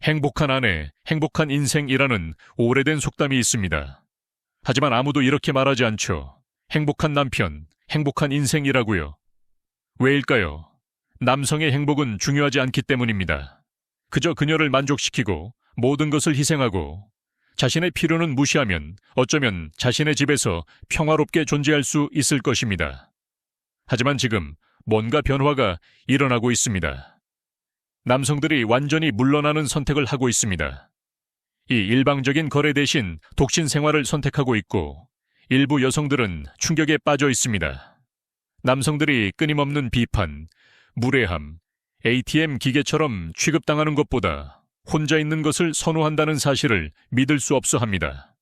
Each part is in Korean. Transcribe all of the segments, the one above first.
행복한 아내, 행복한 인생이라는 오래된 속담이 있습니다. 하지만 아무도 이렇게 말하지 않죠. 행복한 남편, 행복한 인생이라고요. 왜일까요? 남성의 행복은 중요하지 않기 때문입니다. 그저 그녀를 만족시키고 모든 것을 희생하고 자신의 필요는 무시하면 어쩌면 자신의 집에서 평화롭게 존재할 수 있을 것입니다. 하지만 지금 뭔가 변화가 일어나고 있습니다. 남성들이 완전히 물러나는 선택을 하고 있습니다. 이 일방적인 거래 대신 독신 생활을 선택하고 있고 일부 여성들은 충격에 빠져 있습니다. 남성들이 끊임없는 비판, 무례함, ATM 기계처럼 취급당하는 것보다 혼자 있는 것을 선호한다는 사실을 믿을 수 없어 합니다.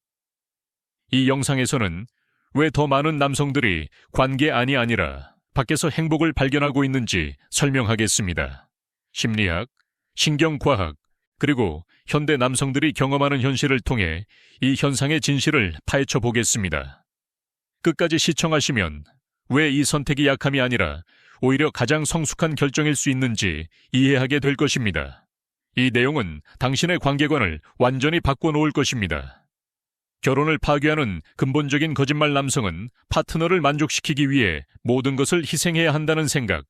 이 영상에서는 왜 더 많은 남성들이 관계 안이 아니라 밖에서 행복을 발견하고 있는지 설명하겠습니다. 심리학, 신경과학, 그리고 현대 남성들이 경험하는 현실을 통해 이 현상의 진실을 파헤쳐 보겠습니다. 끝까지 시청하시면 왜 이 선택이 약함이 아니라 오히려 가장 성숙한 결정일 수 있는지 이해하게 될 것입니다. 이 내용은 당신의 관계관을 완전히 바꿔놓을 것입니다. 결혼을 파괴하는 근본적인 거짓말 남성은 파트너를 만족시키기 위해 모든 것을 희생해야 한다는 생각,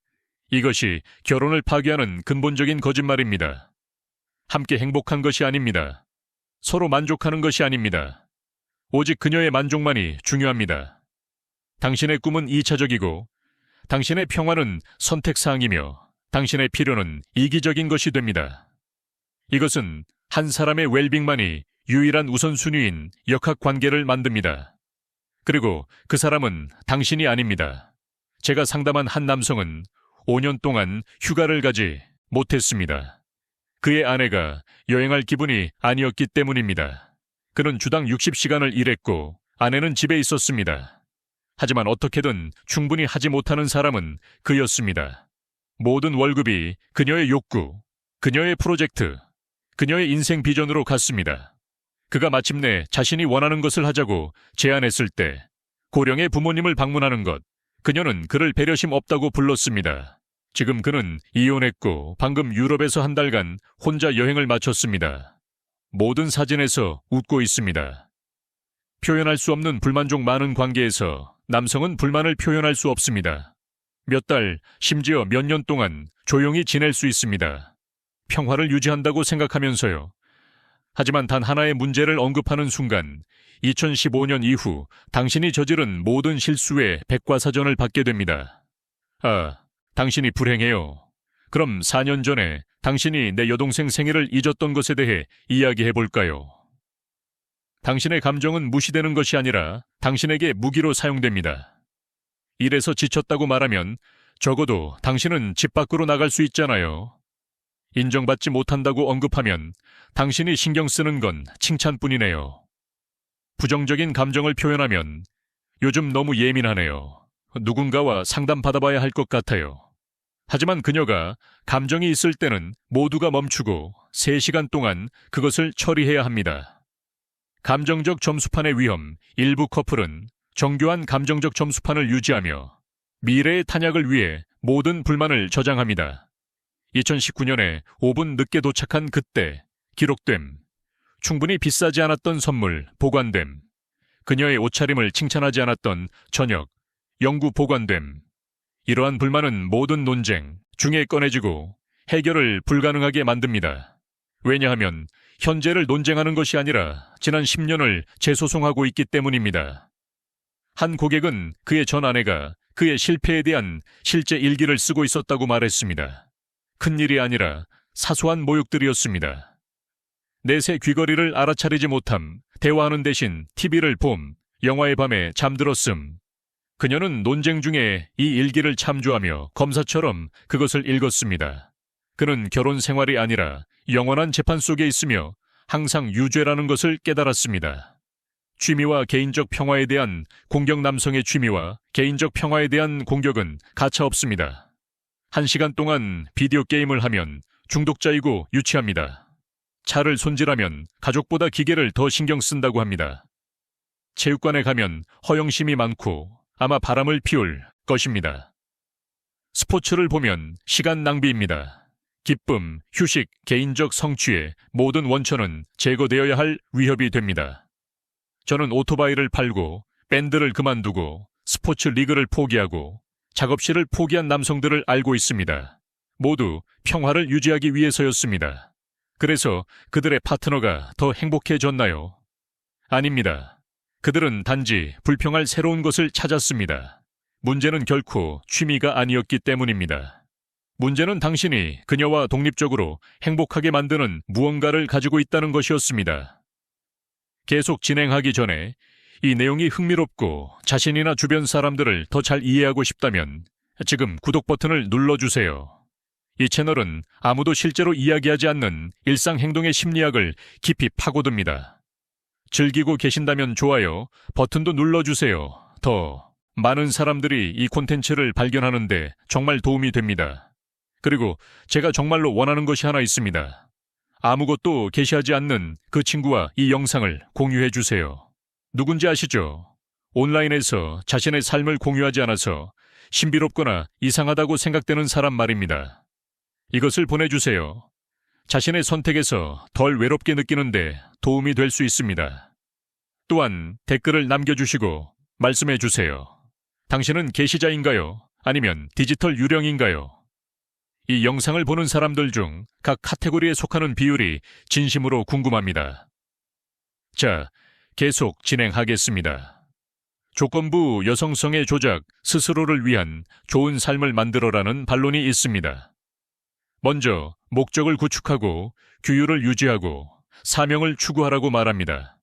이것이 결혼을 파괴하는 근본적인 거짓말입니다. 함께 행복한 것이 아닙니다. 서로 만족하는 것이 아닙니다. 오직 그녀의 만족만이 중요합니다. 당신의 꿈은 2차적이고 당신의 평화는 선택사항이며 당신의 필요는 이기적인 것이 됩니다. 이것은 한 사람의 웰빙만이 유일한 우선순위인 역학관계를 만듭니다. 그리고 그 사람은 당신이 아닙니다. 제가 상담한 한 남성은 5년 동안 휴가를 가지 못했습니다. 그의 아내가 여행할 기분이 아니었기 때문입니다. 그는 주당 60시간을 일했고 아내는 집에 있었습니다. 하지만 어떻게든 충분히 하지 못하는 사람은 그였습니다. 모든 월급이 그녀의 욕구, 그녀의 프로젝트, 그녀의 인생 비전으로 갔습니다. 그가 마침내 자신이 원하는 것을 하자고 제안했을 때 고령의 부모님을 방문하는 것, 그녀는 그를 배려심 없다고 불렀습니다. 지금 그는 이혼했고 방금 유럽에서 한 달간 혼자 여행을 마쳤습니다. 모든 사진에서 웃고 있습니다. 표현할 수 없는 불만족 많은 관계에서 남성은 불만을 표현할 수 없습니다. 몇 달, 심지어 몇 년 동안 조용히 지낼 수 있습니다. 평화를 유지한다고 생각하면서요. 하지만 단 하나의 문제를 언급하는 순간 2015년 이후 당신이 저지른 모든 실수의 백과사전을 받게 됩니다. 아, 당신이 불행해요. 그럼 4년 전에 당신이 내 여동생 생일을 잊었던 것에 대해 이야기해볼까요? 당신의 감정은 무시되는 것이 아니라 당신에게 무기로 사용됩니다. 일에서 지쳤다고 말하면 적어도 당신은 집 밖으로 나갈 수 있잖아요. 인정받지 못한다고 언급하면 당신이 신경 쓰는 건 칭찬뿐이네요. 부정적인 감정을 표현하면 요즘 너무 예민하네요. 누군가와 상담받아봐야 할 것 같아요. 하지만 그녀가 감정이 있을 때는 모두가 멈추고 3시간 동안 그것을 처리해야 합니다. 감정적 점수판의 위험, 일부 커플은 정교한 감정적 점수판을 유지하며 미래의 탄약을 위해 모든 불만을 저장합니다. 2019년에 5분 늦게 도착한 그때, 기록됨. 충분히 비싸지 않았던 선물, 보관됨. 그녀의 옷차림을 칭찬하지 않았던 저녁, 영구 보관됨. 이러한 불만은 모든 논쟁 중에 꺼내지고 해결을 불가능하게 만듭니다. 왜냐하면 현재를 논쟁하는 것이 아니라 지난 10년을 재소송하고 있기 때문입니다. 한 고객은 그의 전 아내가 그의 실패에 대한 실제 일기를 쓰고 있었다고 말했습니다. 큰일이 아니라 사소한 모욕들이었습니다. 내새 귀걸이를 알아차리지 못함, 대화하는 대신 TV를 봄, 영화의 밤에 잠들었음. 그녀는 논쟁 중에 이 일기를 참조하며 검사처럼 그것을 읽었습니다. 그는 결혼 생활이 아니라 영원한 재판 속에 있으며 항상 유죄라는 것을 깨달았습니다. 취미와 개인적 평화에 대한 공격, 남성의 취미와 개인적 평화에 대한 공격은 가차없습니다. 1시간 동안 비디오 게임을 하면 중독자이고 유치합니다. 차를 손질하면 가족보다 기계를 더 신경 쓴다고 합니다. 체육관에 가면 허영심이 많고 아마 바람을 피울 것입니다. 스포츠를 보면 시간 낭비입니다. 기쁨, 휴식, 개인적 성취의 모든 원천은 제거되어야 할 위협이 됩니다. 저는 오토바이를 팔고 밴드를 그만두고 스포츠 리그를 포기하고 작업실을 포기한 남성들을 알고 있습니다. 모두 평화를 유지하기 위해서였습니다. 그래서 그들의 파트너가 더 행복해졌나요? 아닙니다. 그들은 단지 불평할 새로운 것을 찾았습니다. 문제는 결코 취미가 아니었기 때문입니다. 문제는 당신이 그녀와 독립적으로 행복하게 만드는 무언가를 가지고 있다는 것이었습니다. 계속 진행하기 전에 이 내용이 흥미롭고 자신이나 주변 사람들을 더 잘 이해하고 싶다면 지금 구독 버튼을 눌러주세요. 이 채널은 아무도 실제로 이야기하지 않는 일상 행동의 심리학을 깊이 파고듭니다. 즐기고 계신다면 좋아요 버튼도 눌러주세요. 더 많은 사람들이 이 콘텐츠를 발견하는데 정말 도움이 됩니다. 그리고 제가 정말로 원하는 것이 하나 있습니다. 아무것도 게시하지 않는 그 친구와 이 영상을 공유해 주세요. 누군지 아시죠? 온라인에서 자신의 삶을 공유하지 않아서 신비롭거나 이상하다고 생각되는 사람 말입니다. 이것을 보내주세요. 자신의 선택에서 덜 외롭게 느끼는데 도움이 될 수 있습니다. 또한 댓글을 남겨주시고 말씀해 주세요. 당신은 게시자인가요? 아니면 디지털 유령인가요? 이 영상을 보는 사람들 중 각 카테고리에 속하는 비율이 진심으로 궁금합니다. 자, 계속 진행하겠습니다. 조건부 여성성의 조작, 스스로를 위한 좋은 삶을 만들어라는 반론이 있습니다. 먼저 목적을 구축하고 규율을 유지하고 사명을 추구하라고 말합니다.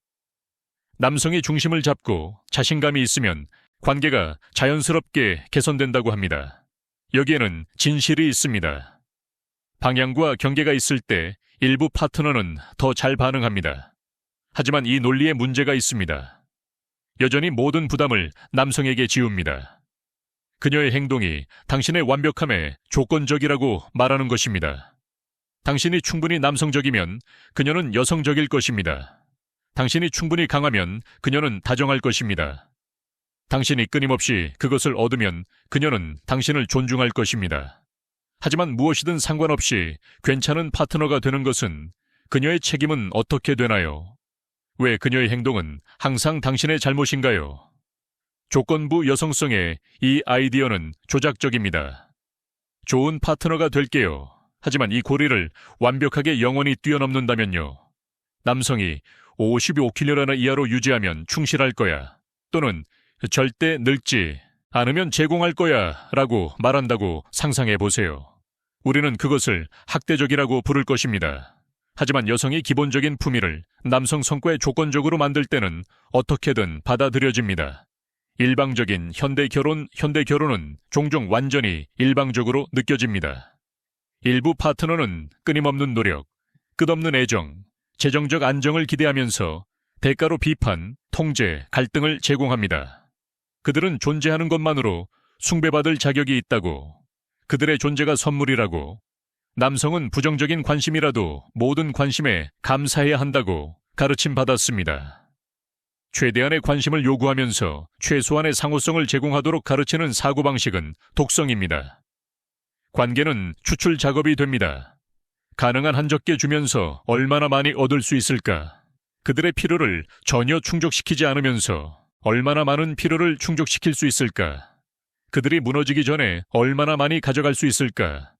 남성이 중심을 잡고 자신감이 있으면 관계가 자연스럽게 개선된다고 합니다. 여기에는 진실이 있습니다. 방향과 경계가 있을 때 일부 파트너는 더 잘 반응합니다. 하지만 이 논리에 문제가 있습니다. 여전히 모든 부담을 남성에게 지웁니다. 그녀의 행동이 당신의 완벽함에 조건적이라고 말하는 것입니다. 당신이 충분히 남성적이면 그녀는 여성적일 것입니다. 당신이 충분히 강하면 그녀는 다정할 것입니다. 당신이 끊임없이 그것을 얻으면 그녀는 당신을 존중할 것입니다. 하지만 무엇이든 상관없이 괜찮은 파트너가 되는 것은 그녀의 책임은 어떻게 되나요? 왜 그녀의 행동은 항상 당신의 잘못인가요? 조건부 여성성의 이 아이디어는 조작적입니다. 좋은 파트너가 될게요. 하지만 이 고리를 완벽하게 영원히 뛰어넘는다면요. 남성이 55kg나 이하로 유지하면 충실할 거야. 또는 절대 늙지 않으면 제공할 거야 라고 말한다고 상상해 보세요. 우리는 그것을 학대적이라고 부를 것입니다. 하지만 여성이 기본적인 품위를 남성 성과에 조건적으로 만들 때는 어떻게든 받아들여집니다. 일방적인 현대 결혼은 종종 완전히 일방적으로 느껴집니다. 일부 파트너는 끊임없는 노력, 끝없는 애정, 재정적 안정을 기대하면서 대가로 비판, 통제, 갈등을 제공합니다. 그들은 존재하는 것만으로 숭배받을 자격이 있다고, 그들의 존재가 선물이라고, 남성은 부정적인 관심이라도 모든 관심에 감사해야 한다고 가르침 받았습니다. 최대한의 관심을 요구하면서 최소한의 상호성을 제공하도록 가르치는 사고방식은 독성입니다. 관계는 추출 작업이 됩니다. 가능한 한 적게 주면서 얼마나 많이 얻을 수 있을까? 그들의 필요를 전혀 충족시키지 않으면서 얼마나 많은 필요를 충족시킬 수 있을까? 그들이 무너지기 전에 얼마나 많이 가져갈 수 있을까?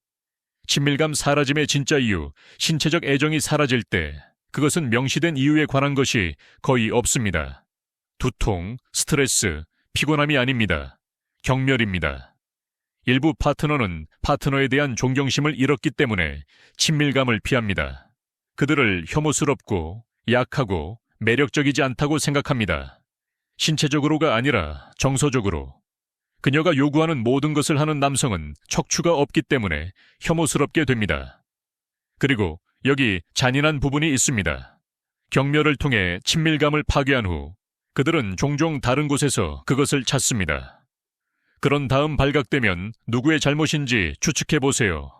친밀감 사라짐의 진짜 이유, 신체적 애정이 사라질 때 그것은 명시된 이유에 관한 것이 거의 없습니다. 두통, 스트레스, 피곤함이 아닙니다. 경멸입니다. 일부 파트너는 파트너에 대한 존경심을 잃었기 때문에 친밀감을 피합니다. 그들을 혐오스럽고 약하고 매력적이지 않다고 생각합니다. 신체적으로가 아니라 정서적으로. 그녀가 요구하는 모든 것을 하는 남성은 척추가 없기 때문에 혐오스럽게 됩니다. 그리고 여기 잔인한 부분이 있습니다. 경멸을 통해 친밀감을 파괴한 후 그들은 종종 다른 곳에서 그것을 찾습니다. 그런 다음 발각되면 누구의 잘못인지 추측해보세요.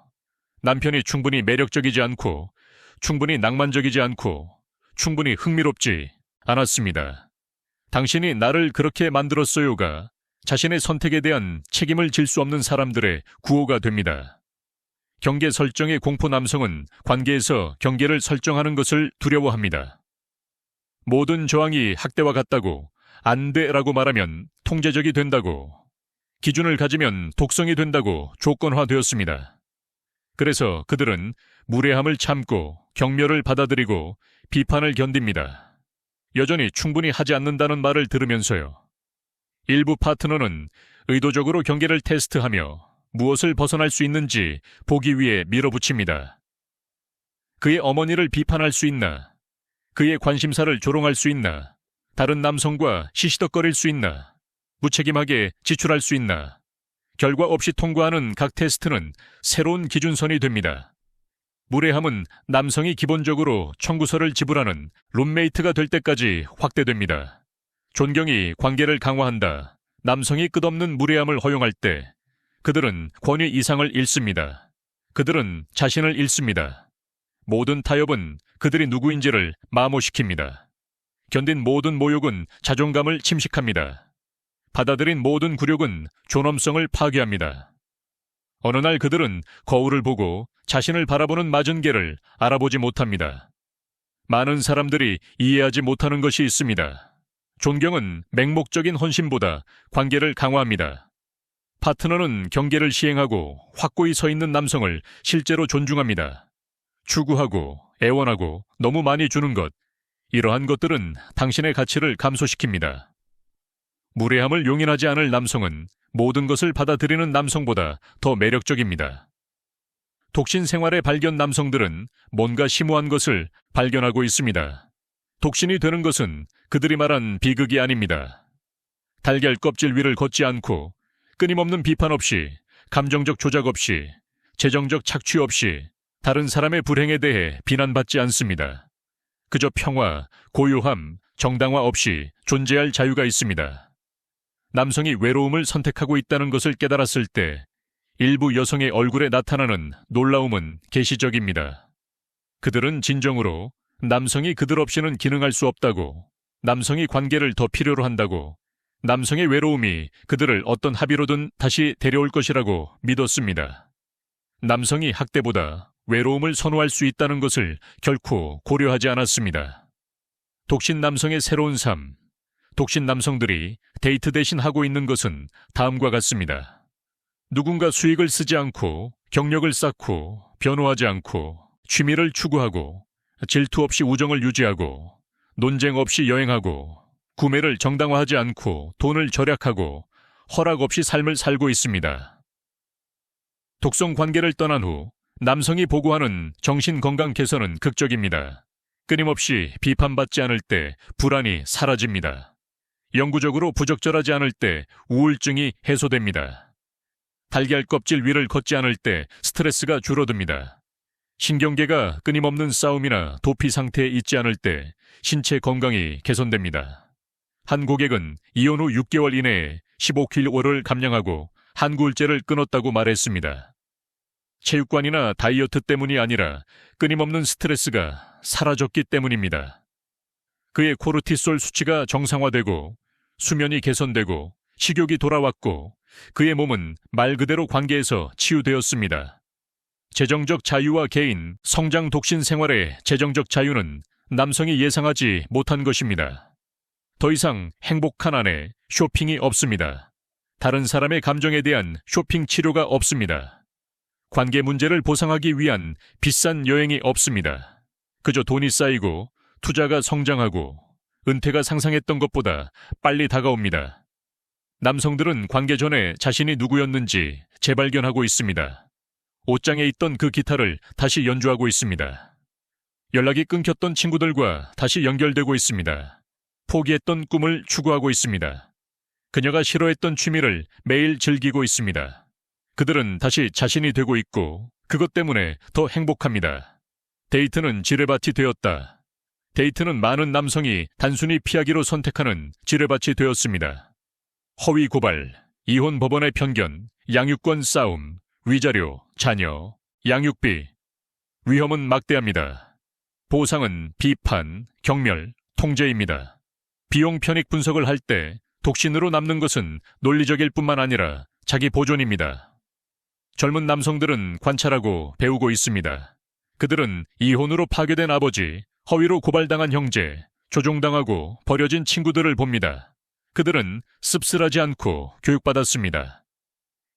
남편이 충분히 매력적이지 않고, 충분히 낭만적이지 않고, 충분히 흥미롭지 않았습니다. 당신이 나를 그렇게 만들었어요가 자신의 선택에 대한 책임을 질 수 없는 사람들의 구호가 됩니다. 경계 설정의 공포. 남성은 관계에서 경계를 설정하는 것을 두려워합니다. 모든 저항이 학대와 같다고, 안 돼라고 말하면 통제적이 된다고, 기준을 가지면 독성이 된다고 조건화되었습니다. 그래서 그들은 무례함을 참고 경멸을 받아들이고 비판을 견딥니다. 여전히 충분히 하지 않는다는 말을 들으면서요. 일부 파트너는 의도적으로 경계를 테스트하며 무엇을 벗어날 수 있는지 보기 위해 밀어붙입니다. 그의 어머니를 비판할 수 있나? 그의 관심사를 조롱할 수 있나? 다른 남성과 시시덕거릴 수 있나? 무책임하게 지출할 수 있나? 결과 없이 통과하는 각 테스트는 새로운 기준선이 됩니다. 무례함은 남성이 기본적으로 청구서를 지불하는 룸메이트가 될 때까지 확대됩니다. 존경이 관계를 강화한다. 남성이 끝없는 무례함을 허용할 때 그들은 권위 이상을 잃습니다. 그들은 자신을 잃습니다. 모든 타협은 그들이 누구인지를 마모시킵니다. 견딘 모든 모욕은 자존감을 침식합니다. 받아들인 모든 굴욕은 존엄성을 파괴합니다. 어느 날 그들은 거울을 보고 자신을 바라보는 마전개를 알아보지 못합니다. 많은 사람들이 이해하지 못하는 것이 있습니다. 존경은 맹목적인 헌신보다 관계를 강화합니다. 파트너는 경계를 시행하고 확고히 서 있는 남성을 실제로 존중합니다. 추구하고 애원하고 너무 많이 주는 것, 이러한 것들은 당신의 가치를 감소시킵니다. 무례함을 용인하지 않을 남성은 모든 것을 받아들이는 남성보다 더 매력적입니다. 독신 생활의 발견. 남성들은 뭔가 심오한 것을 발견하고 있습니다. 독신이 되는 것은 그들이 말한 비극이 아닙니다. 달걀 껍질 위를 걷지 않고 끊임없는 비판 없이, 감정적 조작 없이, 재정적 착취 없이 다른 사람의 불행에 대해 비난받지 않습니다. 그저 평화, 고요함, 정당화 없이 존재할 자유가 있습니다. 남성이 외로움을 선택하고 있다는 것을 깨달았을 때 일부 여성의 얼굴에 나타나는 놀라움은 계시적입니다. 그들은 진정으로 남성이 그들 없이는 기능할 수 없다고, 남성이 관계를 더 필요로 한다고, 남성의 외로움이 그들을 어떤 합의로든 다시 데려올 것이라고 믿었습니다. 남성이 학대보다 외로움을 선호할 수 있다는 것을 결코 고려하지 않았습니다. 독신 남성의 새로운 삶. 독신 남성들이 데이트 대신 하고 있는 것은 다음과 같습니다. 누군가 수익을 쓰지 않고, 경력을 쌓고, 변호하지 않고, 취미를 추구하고, 질투 없이 우정을 유지하고, 논쟁 없이 여행하고, 구매를 정당화하지 않고 돈을 절약하고, 허락 없이 삶을 살고 있습니다. 독성 관계를 떠난 후 남성이 보고하는 정신건강 개선은 극적입니다. 끊임없이 비판받지 않을 때 불안이 사라집니다. 영구적으로 부적절하지 않을 때 우울증이 해소됩니다. 달걀 껍질 위를 걷지 않을 때 스트레스가 줄어듭니다. 신경계가 끊임없는 싸움이나 도피 상태에 있지 않을 때 신체 건강이 개선됩니다. 한 고객은 이혼 후 6개월 이내에 15kg를 감량하고 한 구울째를 끊었다고 말했습니다. 체육관이나 다이어트 때문이 아니라 끊임없는 스트레스가 사라졌기 때문입니다. 그의 코르티솔 수치가 정상화되고 수면이 개선되고 식욕이 돌아왔고 그의 몸은 말 그대로 관계에서 치유되었습니다. 재정적 자유와 개인, 성장 독신 생활의 재정적 자유는 남성이 예상하지 못한 것입니다. 더 이상 행복한 아내, 쇼핑이 없습니다. 다른 사람의 감정에 대한 쇼핑 치료가 없습니다. 관계 문제를 보상하기 위한 비싼 여행이 없습니다. 그저 돈이 쌓이고 투자가 성장하고 은퇴가 상상했던 것보다 빨리 다가옵니다. 남성들은 관계 전에 자신이 누구였는지 재발견하고 있습니다. 옷장에 있던 그 기타를 다시 연주하고 있습니다. 연락이 끊겼던 친구들과 다시 연결되고 있습니다. 포기했던 꿈을 추구하고 있습니다. 그녀가 싫어했던 취미를 매일 즐기고 있습니다. 그들은 다시 자신이 되고 있고 그것 때문에 더 행복합니다. 데이트는 지뢰밭이 되었다. 데이트는 많은 남성이 단순히 피하기로 선택하는 지뢰밭이 되었습니다. 허위 고발, 이혼 법원의 편견, 양육권 싸움, 위자료, 자녀, 양육비. 위험은 막대합니다. 보상은 비판, 경멸, 통제입니다. 비용 편익 분석을 할 때 독신으로 남는 것은 논리적일 뿐만 아니라 자기 보존입니다. 젊은 남성들은 관찰하고 배우고 있습니다. 그들은 이혼으로 파괴된 아버지, 허위로 고발당한 형제, 조종당하고 버려진 친구들을 봅니다. 그들은 씁쓸하지 않고 교육받았습니다.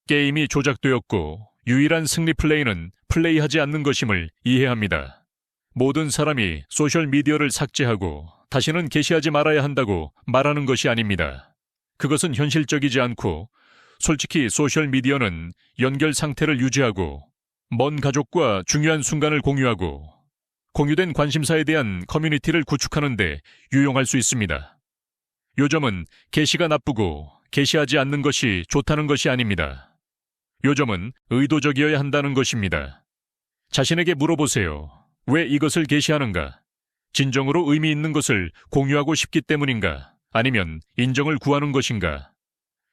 게임이 조작되었고 유일한 승리 플레이는 플레이하지 않는 것임을 이해합니다. 모든 사람이 소셜미디어를 삭제하고 다시는 게시하지 말아야 한다고 말하는 것이 아닙니다. 그것은 현실적이지 않고 솔직히 소셜미디어는 연결 상태를 유지하고 먼 가족과 중요한 순간을 공유하고 공유된 관심사에 대한 커뮤니티를 구축하는 데 유용할 수 있습니다. 요점은 게시가 나쁘고 게시하지 않는 것이 좋다는 것이 아닙니다. 요점은 의도적이어야 한다는 것입니다. 자신에게 물어보세요. 왜 이것을 게시하는가? 진정으로 의미 있는 것을 공유하고 싶기 때문인가? 아니면 인정을 구하는 것인가?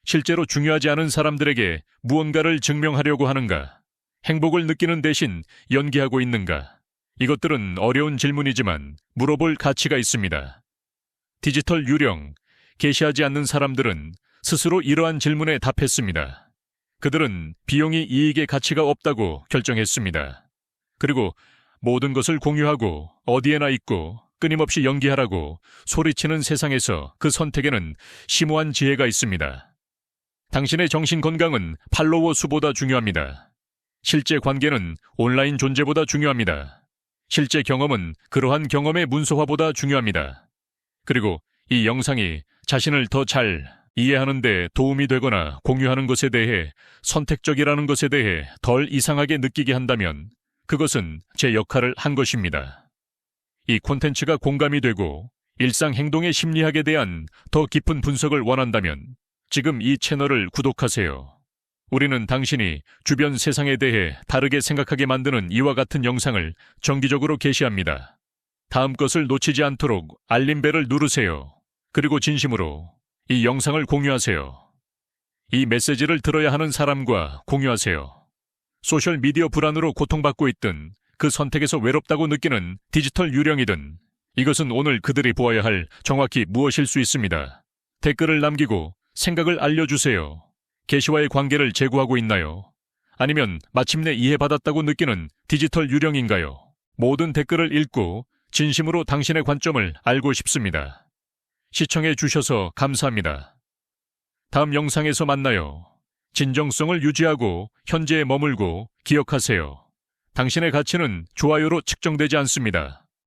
실제로 중요하지 않은 사람들에게 무언가를 증명하려고 하는가? 행복을 느끼는 대신 연기하고 있는가? 이것들은 어려운 질문이지만 물어볼 가치가 있습니다. 디지털 유령, 게시하지 않는 사람들은 스스로 이러한 질문에 답했습니다. 그들은 비용이 이익의 가치가 없다고 결정했습니다. 그리고 모든 것을 공유하고 어디에나 있고 끊임없이 연기하라고 소리치는 세상에서 그 선택에는 심오한 지혜가 있습니다. 당신의 정신 건강은 팔로워 수보다 중요합니다. 실제 관계는 온라인 존재보다 중요합니다. 실제 경험은 그러한 경험의 문서화보다 중요합니다. 그리고 이 영상이 자신을 더 잘 이해하는 데 도움이 되거나 공유하는 것에 대해 선택적이라는 것에 대해 덜 이상하게 느끼게 한다면 그것은 제 역할을 한 것입니다. 이 콘텐츠가 공감이 되고 일상 행동의 심리학에 대한 더 깊은 분석을 원한다면 지금 이 채널을 구독하세요. 우리는 당신이 주변 세상에 대해 다르게 생각하게 만드는 이와 같은 영상을 정기적으로 게시합니다. 다음 것을 놓치지 않도록 알림벨을 누르세요. 그리고 진심으로 이 영상을 공유하세요. 이 메시지를 들어야 하는 사람과 공유하세요. 소셜미디어 불안으로 고통받고 있든 그 선택에서 외롭다고 느끼는 디지털 유령이든 이것은 오늘 그들이 보아야 할 정확히 무엇일 수 있습니다. 댓글을 남기고 생각을 알려주세요. 게시와의 관계를 제고하고 있나요? 아니면 마침내 이해받았다고 느끼는 디지털 유령인가요? 모든 댓글을 읽고 진심으로 당신의 관점을 알고 싶습니다. 시청해 주셔서 감사합니다. 다음 영상에서 만나요. 진정성을 유지하고 현재에 머물고 기억하세요. 당신의 가치는 좋아요로 측정되지 않습니다.